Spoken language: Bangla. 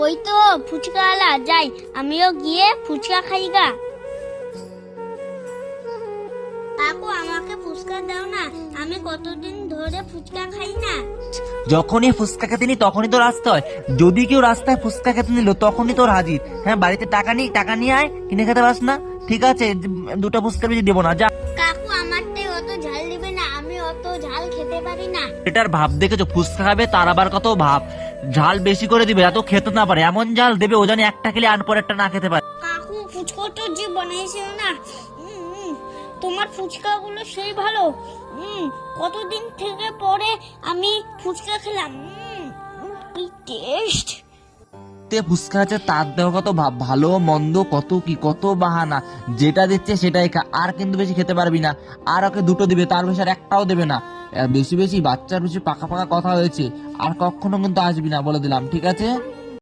ওই তো ফুচকাওয়ালা, যাই আমিও গিয়ে ফুচকা খাই গা। কাকু আমাকে ফুচকা দাও না, আমি কতদিন ধরে ফুচকা খাই না। যখনই ফুচকা খেতে নি তখনই তোর আসতে হয়। যদি কেউ রাস্তায় ফুচকা খেতে নিল তখনই তোর হাজির। হ্যাঁ, বাড়িতে টাকা নিয়ে আয়, কিনে খেতে পাস না? ঠিক আছে, দুটো ফুচকা বেশি দেবো না, যা। কাকু আমারটাই অত ঝাল দিবে না, আমি অত ঝাল খেতে পারি না। এটার ভাব দেখেছো? ফুচকা খাবে তার আবার কত ভাব, ঝাল বেশি করে দিবে, এত খেতে না পারে এমন ঝাল দেবে ও জানি একটা খেলে আর পরেরটা না খেতে পারে। কাকু ফুচকাটা যে বানাইছিল না, তোমার ফুচকাগুলো সেই ভালো। কতদিন থেকে পরে আমি ফুচকা খেলাম, কি টেস্ট। ফুচকা আছে তার দেহ কত ভাব, ভালো মন্দ কত কি কত বাহানা, যেটা দিচ্ছে সেটাই খা, আর কিন্তু বেশি খেতে পারবি না। আর ওকে দুটো দিবে, তার বেশি আর একটাও দেবে না। আর বেশি বেশি বাচ্চার বেশি পাকা পাকা কথা হয়েছে, আর কখনো কিন্তু আসবি না বলে দিলাম, ঠিক আছে?